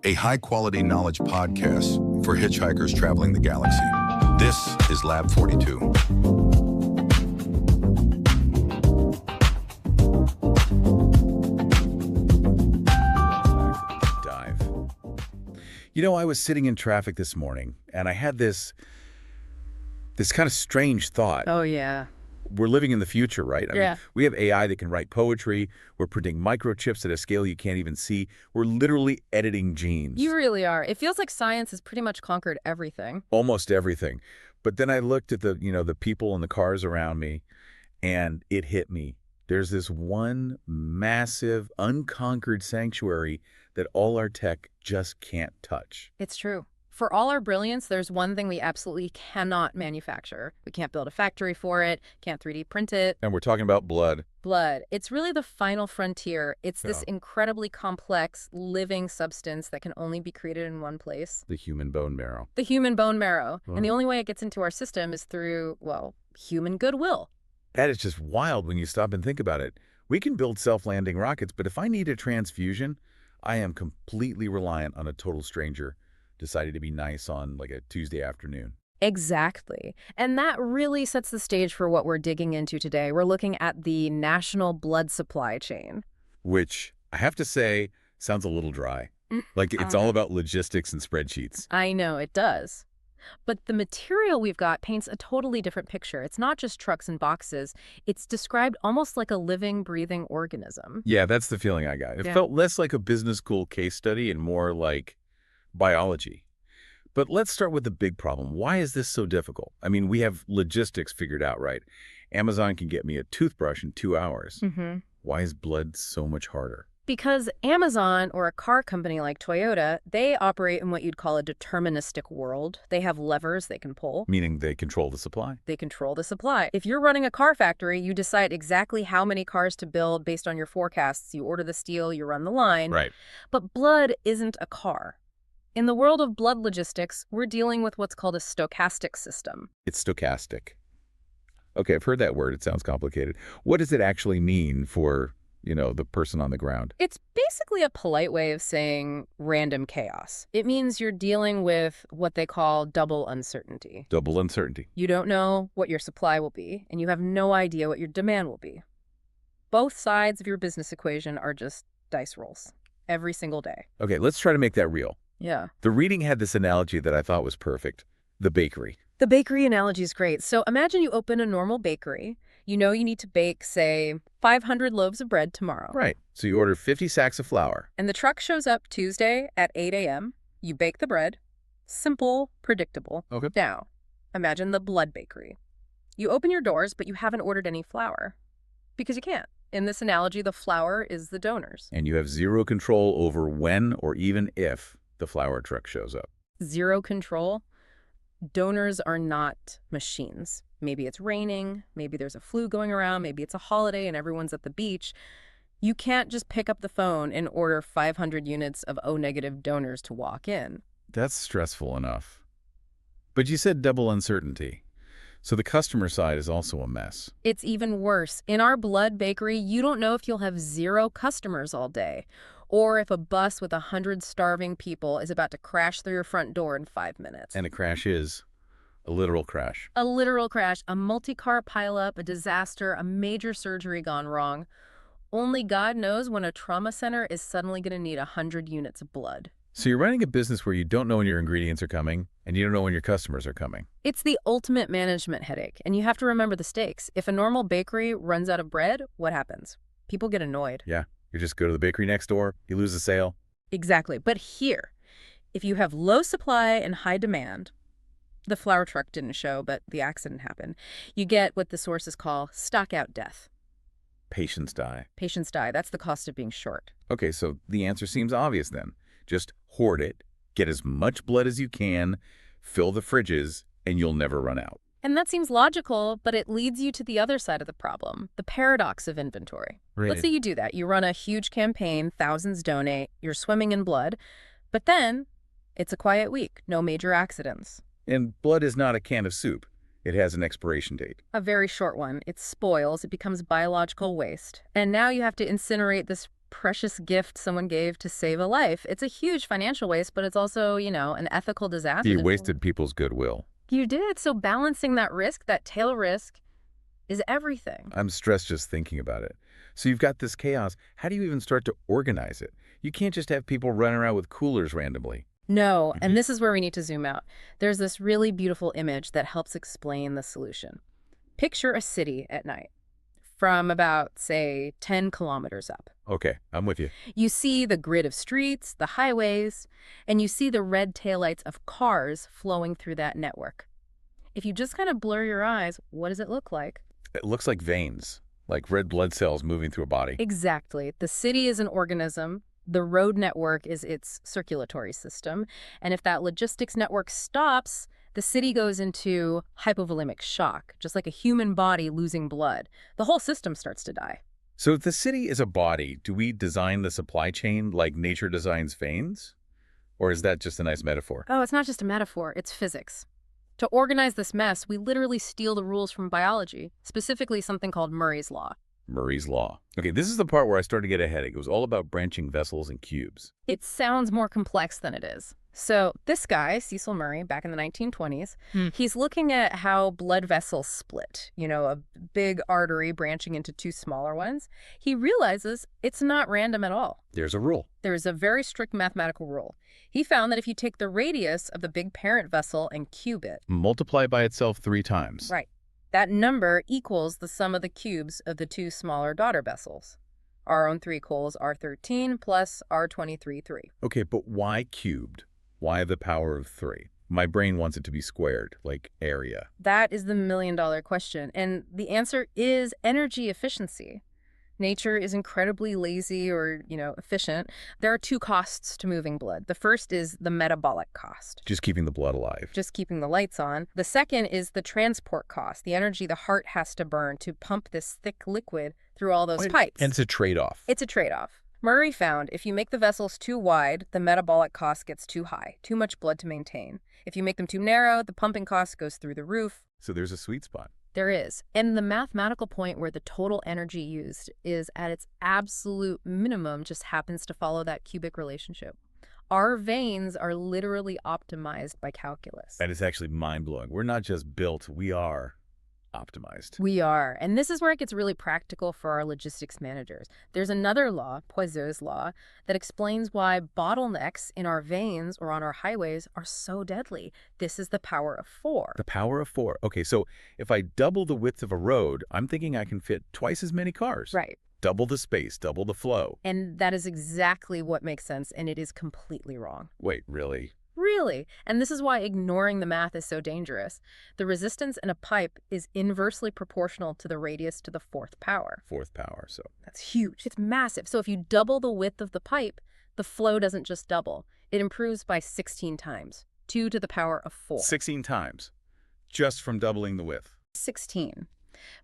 a high-quality knowledge podcast for hitchhikers traveling the galaxy. This is Lab 42. Dive. You know, I was sitting in traffic this morning, and I had this kind of strange thought. Oh, yeah. We're living in the future, right? I Yeah. mean, we have AI that can write poetry. We're printing microchips at a scale you can't even see. We're literally editing genes. You really are. It feels like science has pretty much conquered everything. Almost everything. But then I looked at the people and the cars around me, and it hit me. There's this one massive, unconquered sanctuary that all our tech just can't touch. It's true. For all our brilliance, there's one thing we absolutely cannot manufacture. We can't build a factory for it, can't 3D print it. And we're talking about blood. Blood. It's really the final frontier. It's this Yeah. incredibly complex, living substance that can only be created in one place. The human bone marrow. The human bone marrow. Wow. And the only way it gets into our system is through, well, human goodwill. That is just wild when you stop and think about it. We can build self-landing rockets, but if I need a transfusion, I am completely reliant on a total stranger decided to be nice on like a Tuesday afternoon. Exactly. And that really sets the stage for what we're digging into today. We're looking at the national blood supply chain. Which, I have to say, sounds a little dry. Like it's all about logistics and spreadsheets. I know, it does. But the material we've got paints a totally different picture. It's not just trucks and boxes. It's described almost like a living, breathing organism. Yeah, that's the feeling I got. It Yeah. felt less like a business school case study and more like biology. But let's start with the big problem. Why is this so difficult? I mean, we have logistics figured out, right? Amazon can get me a toothbrush in 2 hours. Mm-hmm. Why is blood so much harder? Because Amazon or a car company like Toyota, they operate in what you'd call a deterministic world. They have levers they can pull. Meaning they control the supply. They control the supply. If you're running a car factory, you decide exactly how many cars to build based on your forecasts. You order the steel, you run the line. Right. But blood isn't a car. In the world of blood logistics, we're dealing with what's called a stochastic system. It's stochastic. Okay, I've heard that word. It sounds complicated. What does it actually mean for, the person on the ground? It's basically a polite way of saying random chaos. It means you're dealing with what they call double uncertainty. Double uncertainty. You don't know what your supply will be, and you have no idea what your demand will be. Both sides of your business equation are just dice rolls every single day. Okay, let's try to make that real. Yeah. The reading had this analogy that I thought was perfect. The bakery. The bakery analogy is great. So imagine you open a normal bakery. You know you need to bake, say, 500 loaves of bread tomorrow. Right. So you order 50 sacks of flour. And the truck shows up Tuesday at 8 a.m. You bake the bread. Simple, predictable. Okay. Now, imagine the blood bakery. You open your doors, but you haven't ordered any flour. Because you can't. In this analogy, the flour is the donors. And you have zero control over when or even if the flour truck shows up. Zero control. Donors are not machines. Maybe it's raining, maybe there's a flu going around, maybe it's a holiday and everyone's at the beach. You can't just pick up the phone and order 500 units of O-negative donors to walk in. That's stressful enough. But you said double uncertainty. So the customer side is also a mess. It's even worse. In our blood bakery, you don't know if you'll have 0 customers all day, or if a bus with 100 starving people is about to crash through your front door in 5 minutes. And a crash is a literal crash. A literal crash, a multi-car pileup, a disaster, a major surgery gone wrong. Only God knows when a trauma center is suddenly going to need 100 units of blood. So you're running a business where you don't know when your ingredients are coming, and you don't know when your customers are coming. It's the ultimate management headache, and you have to remember the stakes. If a normal bakery runs out of bread, what happens? People get annoyed. Yeah, you just go to the bakery next door, you lose a sale. Exactly. But here, if you have low supply and high demand, the flour truck didn't show, but the accident happened, you get what the sources call stock-out death. Patients die. Patients die. That's the cost of being short. Okay, so the answer seems obvious then. Just hoard it, get as much blood as you can, fill the fridges, and you'll never run out. And that seems logical, but it leads you to the other side of the problem, the paradox of inventory. Right. Let's say you do that. You run a huge campaign, thousands donate, you're swimming in blood, but then it's a quiet week, no major accidents. And blood is not a can of soup. It has an expiration date. A very short one. It spoils, it becomes biological waste. And now you have to incinerate this precious gift someone gave to save a life. It's a huge financial waste, but it's also, an ethical disaster. You wasted people's goodwill. You did. So balancing that risk, that tail risk, is everything. I'm stressed just thinking about it. So you've got this chaos. How do you even start to organize it? You can't just have people run around with coolers randomly. No, and this is where we need to zoom out. There's this really beautiful image that helps explain the solution. Picture a city at night from about, say, 10 kilometers up. Okay, I'm with you. You see the grid of streets, the highways, and you see the red taillights of cars flowing through that network. If you just kind of blur your eyes, what does it look like? It looks like veins, like red blood cells moving through a body. Exactly. The city is an organism. The road network is its circulatory system. And if that logistics network stops, the city goes into hypovolemic shock, just like a human body losing blood. The whole system starts to die. So if the city is a body, do we design the supply chain like nature designs veins? Or is that just a nice metaphor? Oh, it's not just a metaphor, it's physics. To organize this mess, we literally steal the rules from biology, specifically something called Murray's Law. Murray's Law. Okay, this is the part where I started to get a headache. It was all about branching vessels and cubes. It sounds more complex than it is. So this guy, Cecil Murray, back in the 1920s, he's looking at how blood vessels split, a big artery branching into two smaller ones. He realizes it's not random at all. There's a rule. There's a very strict mathematical rule. He found that if you take the radius of the big parent vessel and cube it, multiply by itself 3 times. Right. That number equals the sum of the cubes of the two smaller daughter vessels. Our own 3 equals R13 plus R23, 3. Okay, but why cubed? Why the power of 3? My brain wants it to be squared, like area. That is the million-dollar question. And the answer is energy efficiency. Nature is incredibly lazy or, efficient. There are 2 costs to moving blood. The first is the metabolic cost. Just keeping the blood alive. Just keeping the lights on. The second is the transport cost, the energy the heart has to burn to pump this thick liquid through all those pipes. And it's a trade-off. It's a trade-off. Murray found if you make the vessels too wide, the metabolic cost gets too high, too much blood to maintain. If you make them too narrow, the pumping cost goes through the roof. So there's a sweet spot. There is. And the mathematical point where the total energy used is at its absolute minimum just happens to follow that cubic relationship. Our veins are literally optimized by calculus. That is actually mind-blowing. We're not just built, we are optimized. We are. And this is where it gets really practical for our logistics managers. There's another law, Poiseuille's law, that explains why bottlenecks in our veins or on our highways are so deadly. This is the power of 4. The power of 4. Okay, so if I double the width of a road, I'm thinking I can fit twice as many cars. Right. Double the space, double the flow. And that is exactly what makes sense, and it is completely wrong. Wait, really? Really. And this is why ignoring the math is so dangerous. The resistance in a pipe is inversely proportional to the radius to the 4th power. 4th power, so. That's huge. It's massive. So if you double the width of the pipe, the flow doesn't just double. It improves by 16 times, 2 to the power of 4. 16 times, just from doubling the width. 16.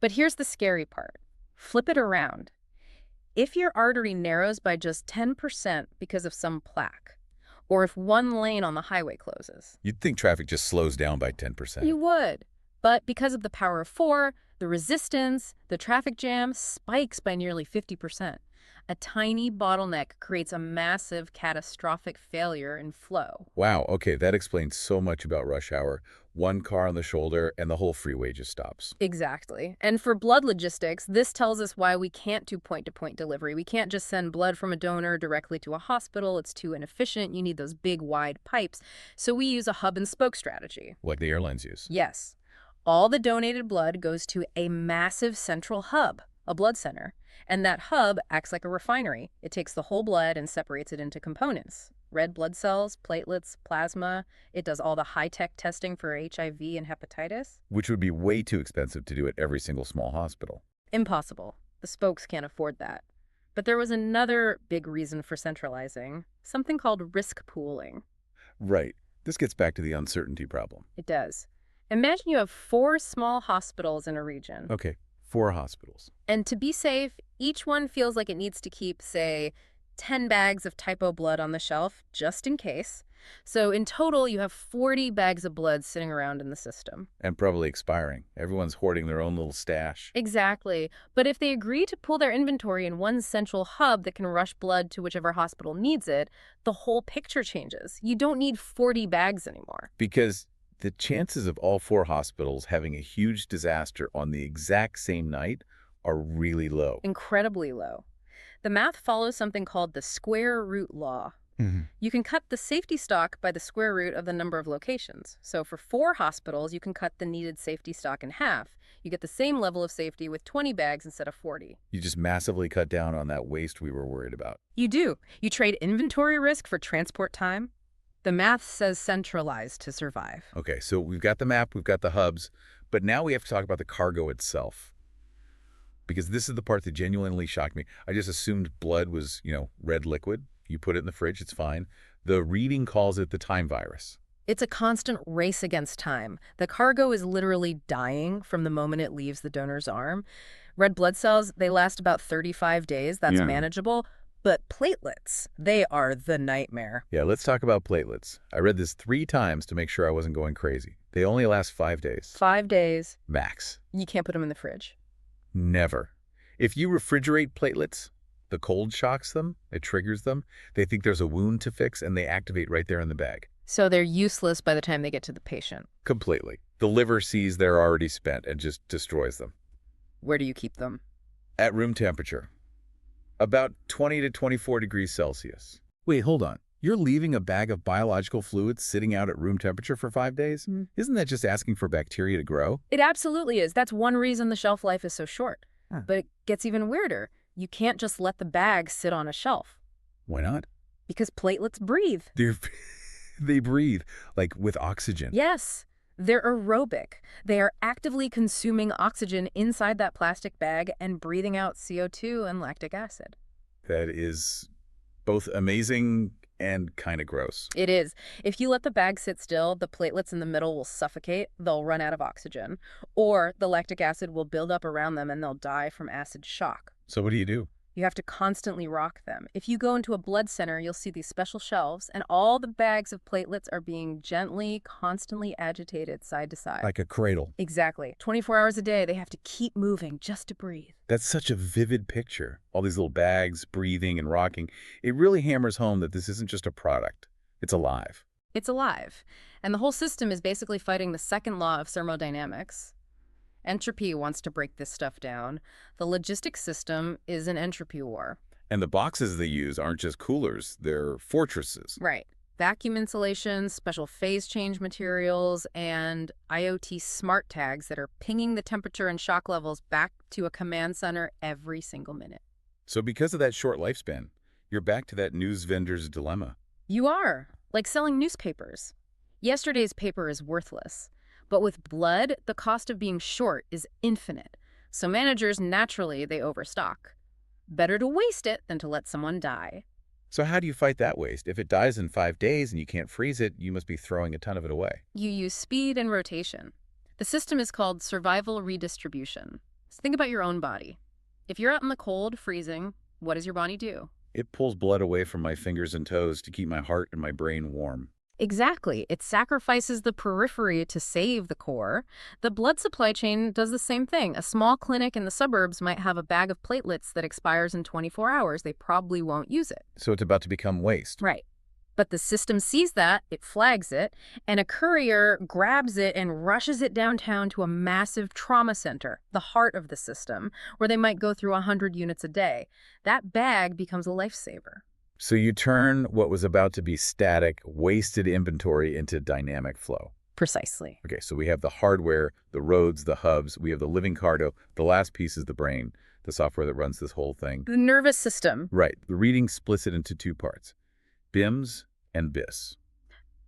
But here's the scary part. Flip it around. If your artery narrows by just 10% because of some plaque, or if one lane on the highway closes, you'd think traffic just slows down by 10%. You would. But because of the power of 4, the resistance, the traffic jam spikes by nearly 50%. A tiny bottleneck creates a massive catastrophic failure in flow. Wow, okay, that explains so much about rush hour. One car on the shoulder and the whole freeway just stops. Exactly. And for blood logistics, this tells us why we can't do point-to-point delivery. We can't just send blood from a donor directly to a hospital. It's too inefficient. You need those big, wide pipes. So we use a hub-and-spoke strategy. Like the airlines use. Yes. All the donated blood goes to a massive central hub, a blood center. And that hub acts like a refinery. It takes the whole blood and separates it into components. Red blood cells, platelets, plasma. It does all the high-tech testing for HIV and hepatitis. Which would be way too expensive to do at every single small hospital. Impossible. The spokes can't afford that. But there was another big reason for centralizing, something called risk pooling. Right. This gets back to the uncertainty problem. It does. Imagine you have 4 small hospitals in a region. Okay, 4 hospitals. And to be safe, each one feels like it needs to keep, say, 10 bags of typo blood on the shelf, just in case. So in total, you have 40 bags of blood sitting around in the system. And probably expiring. Everyone's hoarding their own little stash. Exactly. But if they agree to pool their inventory in one central hub that can rush blood to whichever hospital needs it, the whole picture changes. You don't need 40 bags anymore. Because the chances of all 4 hospitals having a huge disaster on the exact same night are really low. Incredibly low. The math follows something called the square root law. You can cut the safety stock by the square root of the number of locations. So for 4 hospitals, you can cut the needed safety stock in half. You get the same level of safety with 20 bags instead of 40. You just massively cut down on that waste we were worried about. You do. You trade inventory risk for transport time. The math says centralize to survive. Okay, so we've got the map, we've got the hubs, but now we have to talk about the cargo itself. Because this is the part that genuinely shocked me. I just assumed blood was, red liquid. You put it in the fridge, it's fine. The reading calls it the time virus. It's a constant race against time. The cargo is literally dying from the moment it leaves the donor's arm. Red blood cells, they last about 35 days. That's manageable. But platelets, they are the nightmare. Yeah, let's talk about platelets. I read this 3 times to make sure I wasn't going crazy. They only last 5 days. 5 days. Max. You can't put them in the fridge. Never. If you refrigerate platelets, the cold shocks them, it triggers them. They think there's a wound to fix, and they activate right there in the bag. So they're useless by the time they get to the patient. Completely. The liver sees they're already spent and just destroys them. Where do you keep them? At room temperature. About 20 to 24 degrees Celsius. Wait, hold on. You're leaving a bag of biological fluids sitting out at room temperature for 5 days? Isn't that just asking for bacteria to grow? It absolutely is. That's one reason the shelf life is so short. But it gets even weirder. You can't just let the bag sit on a shelf. Why not? Because platelets breathe. They breathe, like with oxygen. Yes. They're aerobic. They are actively consuming oxygen inside that plastic bag and breathing out CO2 and lactic acid. That is both amazing and kind of gross. It is. If you let the bag sit still, the platelets in the middle will suffocate, they'll run out of oxygen, or the lactic acid will build up around them and they'll die from acid shock. So what do you do? You have to constantly rock them. If you go into a blood center, you'll see these special shelves, and all the bags of platelets are being gently, constantly agitated side to side. Like a cradle. Exactly. 24 hours a day, they have to keep moving just to breathe. That's such a vivid picture. All these little bags, breathing and rocking. It really hammers home that this isn't just a product. It's alive. It's alive. And the whole system is basically fighting the second law of thermodynamics. Entropy wants to break this stuff down. The logistics system is an entropy war. And the boxes they use aren't just coolers, they're fortresses. Right. Vacuum insulation, special phase change materials, and IoT smart tags that are pinging the temperature and shock levels back to a command center every single minute. So because of that short lifespan, you're back to that news vendor's dilemma. You are. Like selling newspapers. Yesterday's paper is worthless. But with blood, the cost of being short is infinite. So managers, naturally, they overstock. Better to waste it than to let someone die. So how do you fight that waste? If it dies in 5 days and you can't freeze it, you must be throwing a ton of it away. You use speed and rotation. The system is called survival redistribution. So think about your own body. If you're out in the cold, freezing, what does your body do? It pulls blood away from my fingers and toes to keep my heart and my brain warm. Exactly. It sacrifices the periphery to save the core. The blood supply chain does the same thing. A small clinic in the suburbs might have a bag of platelets that expires in 24 hours. They probably won't use it. So it's about to become waste. Right. But the system sees that, it flags it, and a courier grabs it and rushes it downtown to a massive trauma center, the heart of the system, where they might go through 100 units a day. That bag becomes a lifesaver. So you turn what was about to be static, wasted inventory into dynamic flow. Precisely. Okay, so we have the hardware, the roads, the hubs, we have the living cargo. The last piece is the brain, the software that runs this whole thing. The nervous system. Right. The reading splits it into 2 parts, BIMS and BIS.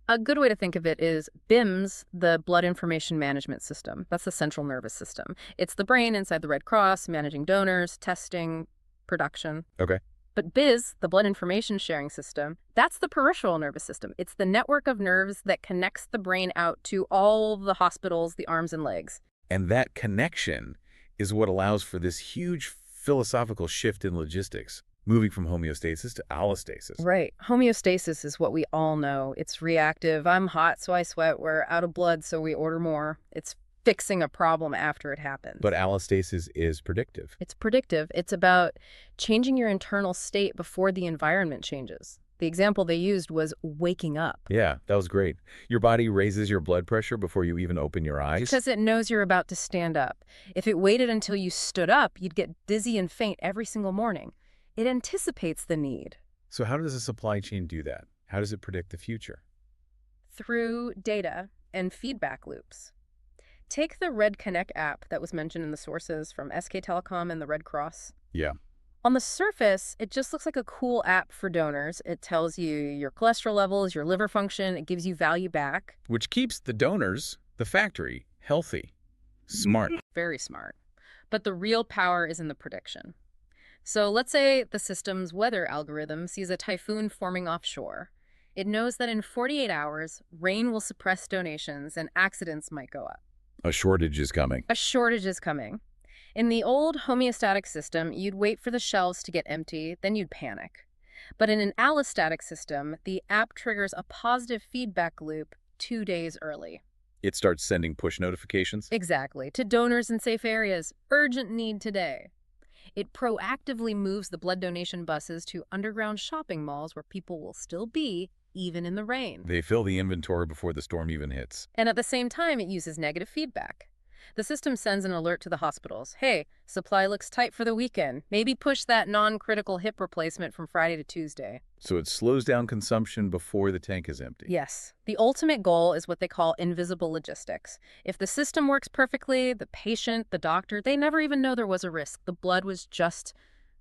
A good way to think of it is BIMS, the blood information management system. That's the central nervous system. It's the brain inside the Red Cross, managing donors, testing, production. Okay. But BIS, the blood information sharing system, that's the peripheral nervous system. It's the network of nerves that connects the brain out to all the hospitals, the arms and legs. And that connection is what allows for this huge philosophical shift in logistics. moving from homeostasis to allostasis. Right. Homeostasis is what we all know. It's reactive. I'm hot, so I sweat. We're out of blood, so we order more. It's fixing a problem after it happens. But allostasis is predictive. It's predictive. It's about changing your internal state before the environment changes. The example they used was waking up. Yeah, that was great. Your body raises your blood pressure before you even open your eyes. Because it knows you're about to stand up. If it waited until you stood up, you'd get dizzy and faint every single morning. It anticipates the need. So how does a supply chain do that? How does it predict the future? Through data and feedback loops. Take the Red Connect app that was mentioned in the sources from SK Telecom and the Red Cross. Yeah. On the surface, it just looks like a cool app for donors. It tells you your cholesterol levels, your liver function. It gives you value back. Which keeps the donors, the factory, healthy. Smart. Very smart. But the real power is in the prediction. So let's say the system's weather algorithm sees a typhoon forming offshore. It knows that in 48 hours, rain will suppress donations and accidents might go up. A shortage is coming. A shortage is coming. In the old homeostatic system, you'd wait for the shelves to get empty, then you'd panic. But in an allostatic system, the app triggers a positive feedback loop 2 days early. It starts sending push notifications? Exactly. To donors in safe areas. Urgent need today. It proactively moves the blood donation buses to underground shopping malls where people will still be, even in the rain. They fill the inventory before the storm even hits. And at the same time, it uses negative feedback. The system sends an alert to the hospitals. Hey, supply looks tight for the weekend. Maybe push that non-critical hip replacement from Friday to Tuesday. So it slows down consumption before the tank is empty. Yes. The ultimate goal is what they call invisible logistics. If the system works perfectly, the patient, the doctor, they never even know there was a risk. The blood was just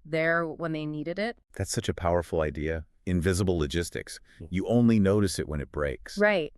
there when they needed it. That's such a powerful idea. Invisible logistics. You only notice it when it breaks. Right.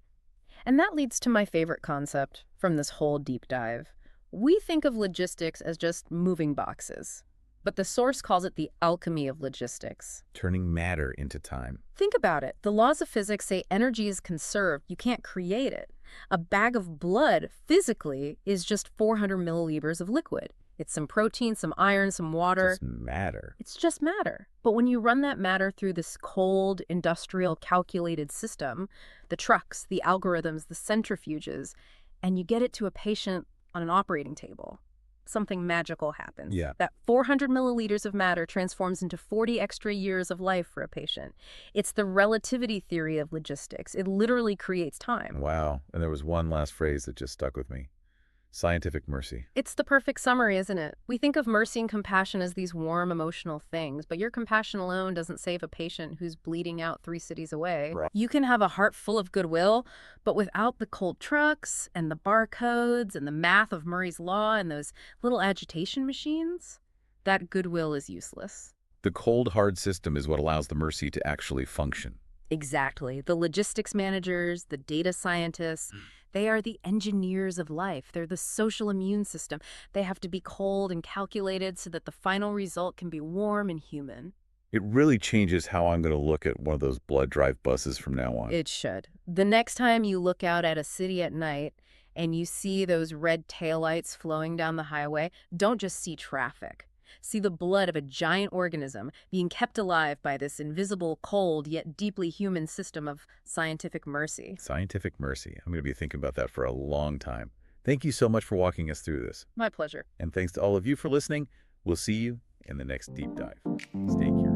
And that leads to my favorite concept from this whole deep dive. We think of logistics as just moving boxes, but the source calls it the alchemy of logistics. Turning matter into time. Think about it. The laws of physics say energy is conserved. You can't create it. A bag of blood, physically, is just 400 milliliters of liquid. It's some protein, some iron, some water. Just matter. It's just matter. But when you run that matter through this cold, industrial, calculated system, the trucks, the algorithms, the centrifuges, and you get it to a patient on an operating table, something magical happens. Yeah. That 400 milliliters of matter transforms into 40 extra years of life for a patient. It's the relativity theory of logistics. It literally creates time. Wow. And there was one last phrase that just stuck with me. Scientific mercy. It's the perfect summary, isn't it? We think of mercy and compassion as these warm emotional things, but your compassion alone doesn't save a patient who's bleeding out 3 cities away. Right. You can have a heart full of goodwill, but without the cold trucks and the barcodes and the math of Murray's Law and those little agitation machines, that goodwill is useless. The cold, hard system is what allows the mercy to actually function. Exactly. The logistics managers, the data scientists, they are the engineers of life. They're the social immune system. They have to be cold and calculated so that the final result can be warm and human. It really changes how I'm going to look at one of those blood drive buses from now on. It should. The next time you look out at a city at night and you see those red taillights flowing down the highway, don't just see traffic. See the blood of a giant organism being kept alive by this invisible, cold, yet deeply human system of scientific mercy. Scientific mercy. I'm going to be thinking about that for a long time. Thank you so much for walking us through this. My pleasure. And thanks to all of you for listening. We'll see you in the next deep dive. Stay curious.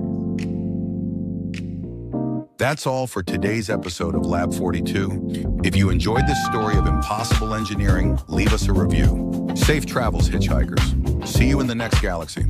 That's all for today's episode of Lab 42. If you enjoyed this story of impossible engineering, leave us a review. Safe travels, hitchhikers. See you in the next galaxy.